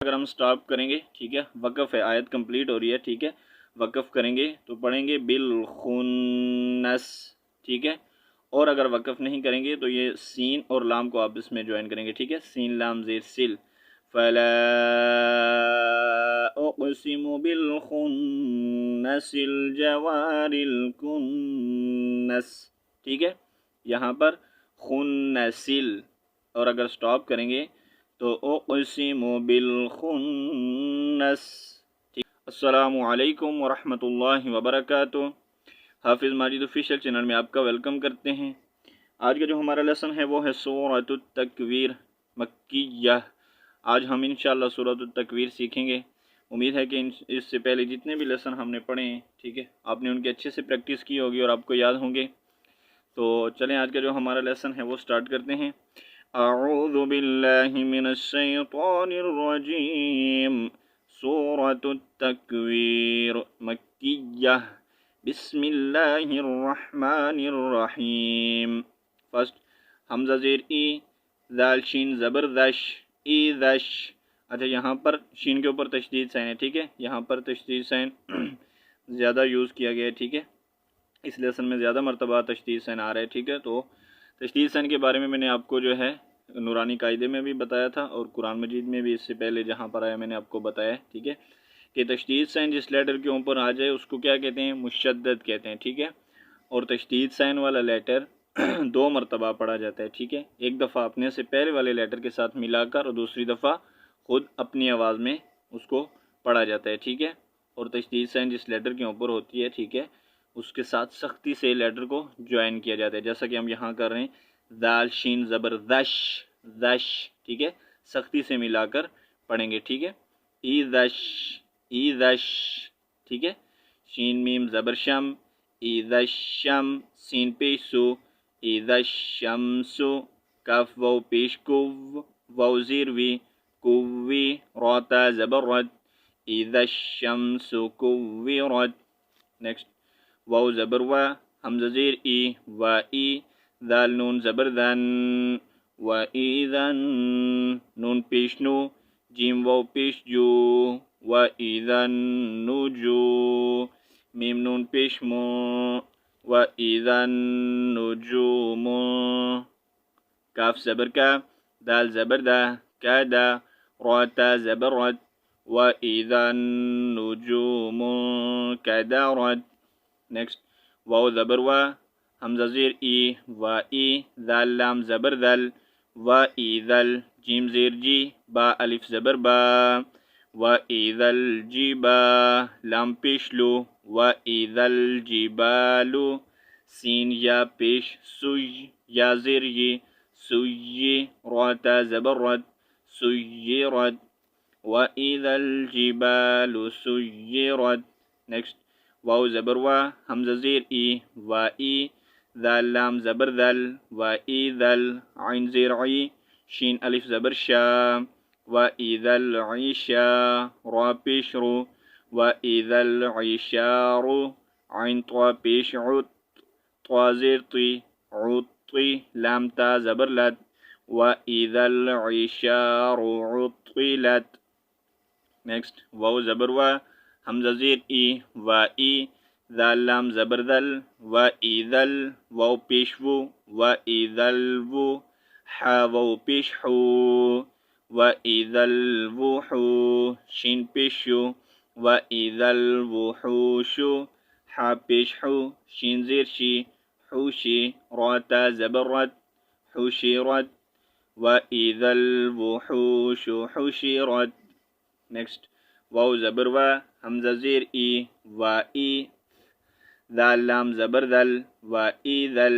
اگر ہم سٹاپ کریں گے، ٹھیک ہے، وقف ہے، آیت کمپلیٹ ہو رہی ہے، ٹھیک ہے، وقف کریں گے تو پڑھیں گے بالخنس، ٹھیک ہے، اور اگر وقف نہیں کریں گے تو یہ سین اور لام کو آپس میں جوائن کریں گے، ٹھیک ہے، سین لام زیر سل، فلا اقسم بالخنس الجوار الکنس، ٹھیک ہے، یہاں پر خنسل، اور اگر سٹاپ کریں گے تو اقسم بالخنس، ٹھیک۔ السلام علیکم ورحمۃ اللہ وبرکاتہ۔ حافظ ماجد آفیشیل چینل میں آپ کا ویلکم کرتے ہیں۔ آج کا جو ہمارا لیسن ہے وہ ہے سورۃ التکویر مکیہ۔ آج ہم انشاءاللہ سورۃ التکویر سیکھیں گے۔ امید ہے کہ اس سے پہلے جتنے بھی لیسن ہم نے پڑھے ہیں، ٹھیک ہے، آپ نے ان کے اچھے سے پریکٹس کی ہوگی اور آپ کو یاد ہوں گے۔ تو چلیں آج کا جو ہمارا لیسن ہے وہ سٹارٹ کرتے ہیں۔ اعوذ باللہ من الشیطان الرجیم، سورۃ التکویر مکیہ، بسم اللہ الرحمن الرحیم۔ فرسٹ حمزہ زیر ای، ذال شین زبر دش، ای دش۔ اچھا یہاں پر شین کے اوپر تشدید سین ہے، ٹھیک ہے، یہاں پر تشدید سین زیادہ یوز کیا گیا ہے، ٹھیک ہے، اس لیسن میں زیادہ مرتبہ تشدید سین آ رہا ہے، ٹھیک ہے۔ تو تشدید سین کے بارے میں نے آپ کو جو ہے نورانی قاعدے میں بھی بتایا تھا اور قرآن مجید میں بھی اس سے پہلے جہاں پر آیا میں نے آپ کو بتایا، ٹھیک ہے، کہ تشدید سین جس لیٹر کے اوپر آ جائے اس کو کیا کہتے ہیں؟ مشدد کہتے ہیں، ٹھیک ہے، اور تشدید سین والا لیٹر دو مرتبہ پڑھا جاتا ہے، ٹھیک ہے، ایک دفعہ اپنے سے پہلے والے لیٹر کے ساتھ ملا کر اور دوسری دفعہ خود اپنی آواز میں اس کو پڑھا جاتا ہے، ٹھیک ہے، اور تشدید سین جس لیٹر کے اوپر ہوتی ہے، ٹھیک ہے، اس کے ساتھ سختی سے لیٹر کو جوائن کیا جاتا ہے، جیسا کہ ہم یہاں کر رہے ہیں، ذال شین زبر دش، دش، ٹھیک ہے، سختی سے ملا کر پڑھیں گے، ٹھیک ہے، ای دش، ای دش، ٹھیک ہے، شین میم زبر شم، ای دش شم، سین پیش سو، ای دش شمسو، کاف واو پیش کو، واو زیر وی، کووی، روتا زبر رد، ای دش شمس کوورت۔ نیکسٹ واو زبر وا، حمزہ زیر ای، وا ای، ذال نون زبر دن، و ایذن، نون پیش نو، جیم واو پیش جو، و ایذن نجو، میم نون پیش مو، و ایذن نجوم، کاف زبر کا، دال زبر دا، کا دا، راتا زبر رد، و ایذن نجوم کدرت۔ نیکسٹ واو زبر وا، حمزہ زیر ای، وا ای، ذال لام زبر ذل، و ایذل، جیم زیر جی، با الف زبر با، و ایذل جبا، لام پیش لو، و ایذل جبالو، سین یا پیش سوی، یا زیر ی، سوی، راتا زبر رد، سیرت، و ایذا الجبال سیرت۔ نیکسٹ واو زبر وا، حمزہ زیر ای، وا ای، ذال لام زبر ذل، و ایذل، عین زیر عی، شین الف زبر شا، و ایذا العیشا، را پیش رو، و ایذا العیشار، عین طوا پیش عط، طوا زیر طی، عطی، لام تا زبر لد، و ایذا العیشار عطلت۔ نیکسٹ واو زبر وا، حمزہ زیر ای، وا ای، ذال لام زبر ذل، و ایذل، واو پیش وو، و ایذل وو، حا واو پیش حو، و ایذل وحو، شین پیش شو، و ایذل وحوش، حا پیش حو، شین زیر شی، حوشی، راتا زبر رد، حشرت، و ایذا الوحوش حشرت۔ نیکسٹ واو زبر وا، حمزہ زیر ای، وا ای، ذال لام زبر ذل، و ایذل،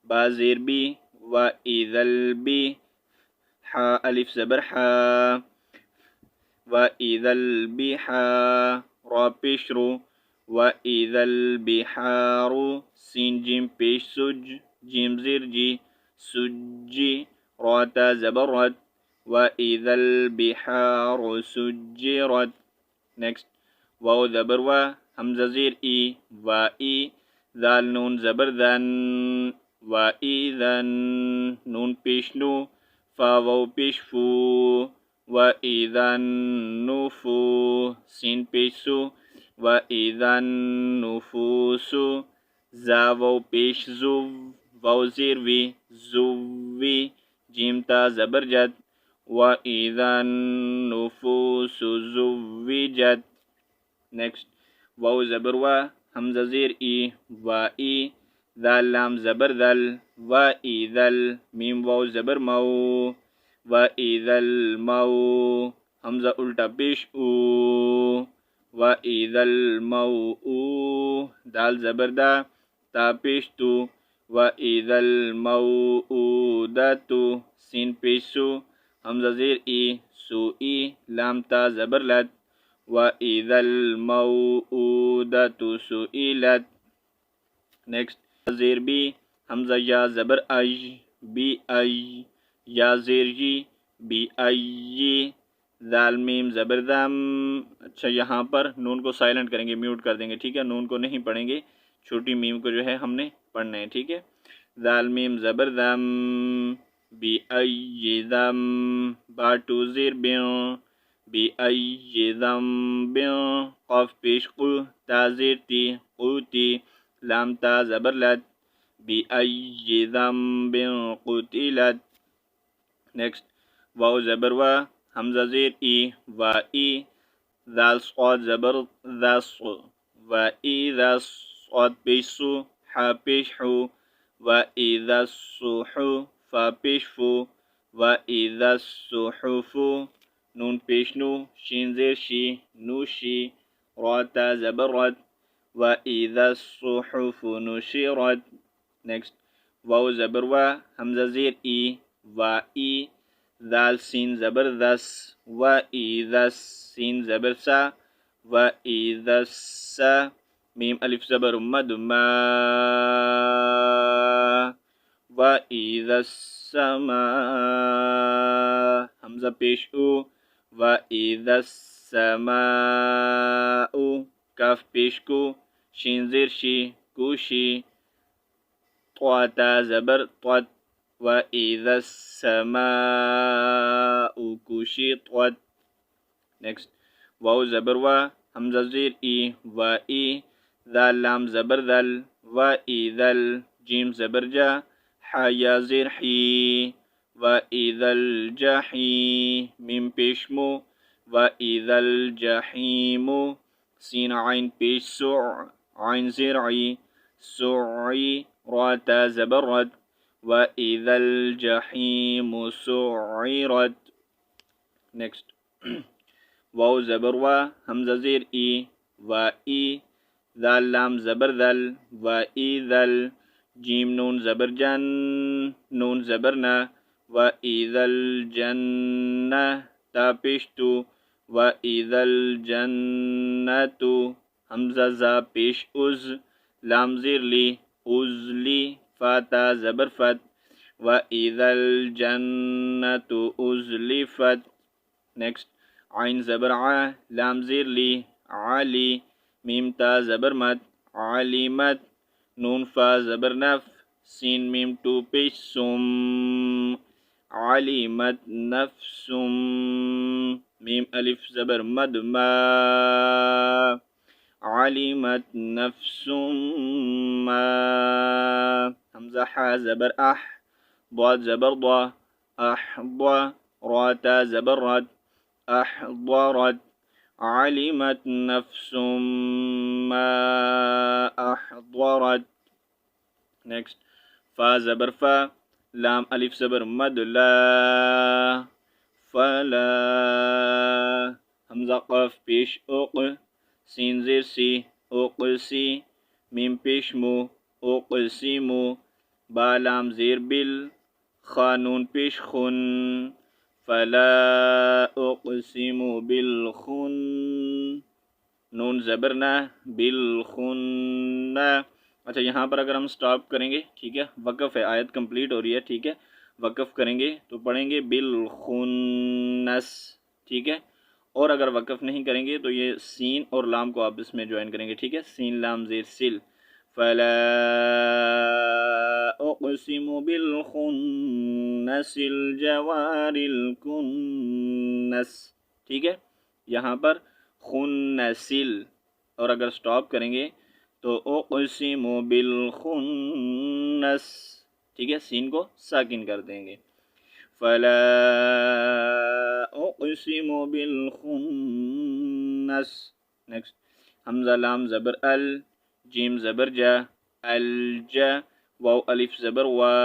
با زیر بی، و ایذل بی، حا الف زبر حا، و ایذل بحا، را پیش رو، و ایذل بحار، سین جیم پیش سج، جیم زیر جی، سجی، راتا زبر رد، و ایذا البحار سجرت۔ نیکسٹ واو زبر وا، حمزہ زیر ای، وا ای، ذال نون زبر ذن، و ایذن، نون پیش نو، فا واو پیش فو، وَإِذَا النُّفُوسُ سین پیش سو وَإِذَا النُّفُوسُ زا واو پیش زو واو زیر وی زوی جیم تا زبرجد وَإِذَا النُّفُوسُ زُوِّجَت نیکسٹ واو زبر وا حمزہ زیر ای وائی دال لام زبر دل وَإِذَا میم واو زبر مو وَإِذَا المو حمزہ الٹا پیش او وَإِذَا الموء دال زبر دا تا پیش تو وَإِذَا الموءودۃ سین پیش سو حمزہ زیر ای سو ای لام تا زبر لت وَإِذَا الموءودۃ سئلت نیکسٹ زیر بی حمزہ یا زبر اج بی اج یا زیر جی بی ائی ذال میم زبر دم اچھا یہاں پر نون کو سائلنٹ کریں گے میوٹ کر دیں گے ٹھیک ہے نون کو نہیں پڑھیں گے چھوٹی میم کو جو ہے ہم نے پڑھنا ہے ٹھیک ہے ذال میم زبر دم بی ائی دم با ٹو زیر بیوں بی ائی دم بیوں قاف پیش قو تا زیر تی قوتی لام تا زبر لت بی ائی ذنب قتلت نیکسٹ واو زبر وا حمزہ زیر ای وا ای ذال صاد زبر ذا ص و ای ذا صاد پیش سو حا پیش حو و ای ذا الصحف فا پیش فو و ای ذا الصحف نون پیش نو شین زیر شی نو شی را تا زبر رد و ای ذا الصحف نشرت نیکسٹ واو زبر وا حمزہ زیر ای وا ای ذال سین زبر دس و ای دس سین زبر سا و ای دس سا میم الف زبر مد ما و ای دس سما حمزہ پیش او و ای دس سما کاف پیش کو شین زیر شی کوشی طواتا زبر طوت وَإِذَا السَّمَاءُ كُشِطَتْ نیکسٹ واو زبر وا حمزہ زیر ای و ای ذال لام زبر ذل و ای ذل جیم زبر جا حا یا زیر حی و ای ذل جحی میم پیش مو و ای ذل جحیم سین عین پیش سع عین زیر عی سعی را تا زبر رد وَإِذَا الْجَحِيمُ سُعِّرَتْ نیکسٹ واو زبر وا حمزہ زیر ای و ای ذال لام زبر ذل و ای ذل جیم نون زبر جن نون زبر نا وَإِذَا الْجَنَّةُ تا پیش تو وَإِذَا الْجَنَّةُ حمزہ زا پیش از لام زیر لی ازلی فاتا زبر فت وَإِذَا الْجَنَّةُ أُزْلِفَتْ نیکسٹ عین زبر ع لام زیر لی علی میم تا زبر مت علیمت نون فا زبر نف سین میم ٹو پیش سم علیمت نفسم میم الف زبر مد ما علمت نفس ما حمزہ حا زبر اح ضاد زبر ضا احضا را تا زبر رد احضرت علمت نفس ما احضرت نیکسٹ فا زبر فا لام الف زبر مد لا فلا حمزہ قاف پیش اوق سین زیر سی اوقسی میم پیش مو اوقسیمو با لام زیر بل خانون پیش خن فلا اقسم بالخن نون زبرنا بالخن اچھا یہاں پر اگر ہم سٹاپ کریں گے ٹھیک ہے وقف ہے آیت کمپلیٹ ہو رہی ہے ٹھیک ہے وقف کریں گے تو پڑھیں گے بالخنس ٹھیک ہے اور اگر وقف نہیں کریں گے تو یہ سین اور لام کو آپ اس میں جوائن کریں گے ٹھیک ہے سین لام زیر سل فلا اقسم بالخنس الجوار الکنس، ٹھیک ہے، یہاں پر خنسل، اور اگر سٹاپ کریں گے تو اقسم بالخنس، ٹھیک ہے، سین کو ساکن کر دیں گے، فلا اقسم بالخنس، نیکسٹ، حمزہ لام زبر ال، جیم زبر جا، الجا، واو الف زبر وا،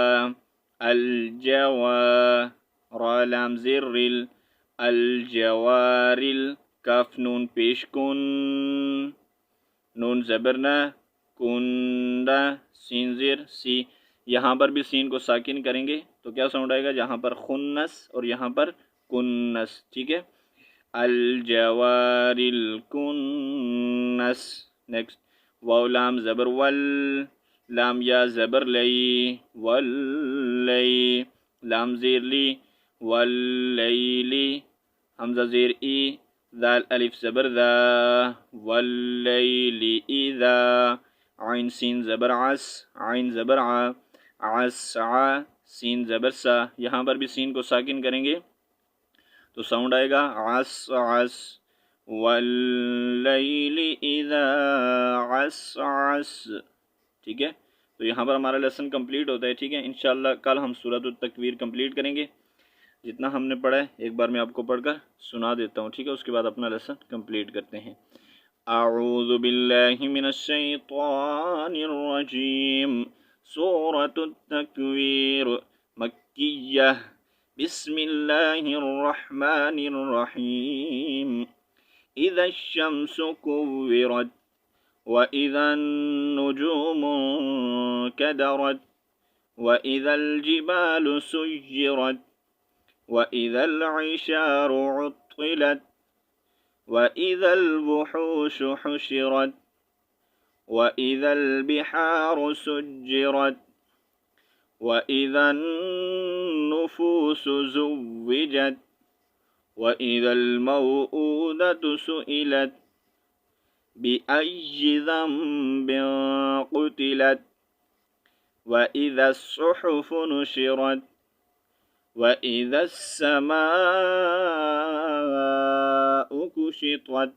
الجوا، را لام زر ال، الجوارل، کاف نون پیش کن، نون زبرنا، کنڈا، سین زیر سی، یہاں پر بھی سین کو ساکن کریں گے تو کیا ساؤنڈ آئے گا، جہاں پر خنس اور یہاں پر کنس، ٹھیک ہے، الجوار الکنس، نیکسٹ، واو لام زبر ول، لام یا زبر لئی، واللئی، لام زیر لی، واللیلی، حمزہ زیر ای، ذال الف زبر ذا، واللیل اذا، عین سین زبر عس، عین زبر ع، عسع، سین زبر سا، یہاں پر بھی سین کو ساکن کریں گے تو ساؤنڈ آئے گا عس عس، واللیل اذا عس عس، ٹھیک ہے، تو یہاں پر ہمارا لیسن کمپلیٹ ہوتا ہے، ٹھیک ہے، انشاءاللہ کل ہم سورۃ التکویر کمپلیٹ کریں گے، جتنا ہم نے پڑھا ہے ایک بار میں آپ کو پڑھ کر سنا دیتا ہوں، ٹھیک ہے، اس کے بعد اپنا لیسن کمپلیٹ کرتے ہیں۔ اعوذ باللہ من الشیطان الرجیم، سورۃ التکویر مکیہ، بسم اللہ الرحمن الرحیم، اذا الشمس کورت، وَإِذَا النُّجُومُ انكدرت، وَإِذَا الْجِبَالُ سُيِّرَتْ، وَإِذَا الْعِشَارُ عُطِّلَتْ، وَإِذَا الْوُحُوشُ حُشِرَتْ، وَإِذَا الْبِحَارُ سُجِّرَتْ، وَإِذَا النُّفُوسُ زُوِّجَتْ، وَإِذَا الْمَوْءُودَةُ سُئِلَتْ، بِأَيِّ ذَنبٍ قُتِلَتْ، وَإِذَا الصُّحُفُ نُشِرَتْ، وَإِذَا السَّمَاءُ كُشِطَتْ،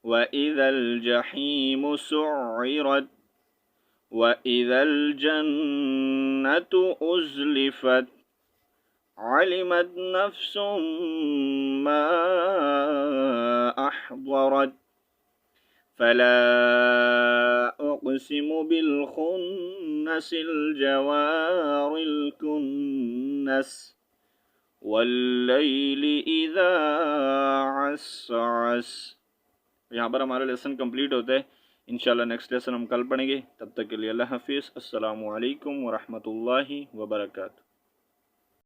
وَإِذَا الْجَحِيمُ سُعِّرَتْ، وَإِذَا الْجَنَّةُ أُزْلِفَتْ، عَلِمَتْ نَفْسٌ مَّا أَحْضَرَتْ، فلا اقسم بالخنس الجوار الکنس، واللیل اذا عسعس۔ یہاں پر ہمارا لیسن کمپلیٹ ہوتا ہے، انشاءاللہ نیکسٹ لیسن ہم کل پڑھیں گے، تب تک کے لیے اللہ حافظ، السلام علیکم ورحمۃ اللہ وبرکاتہ۔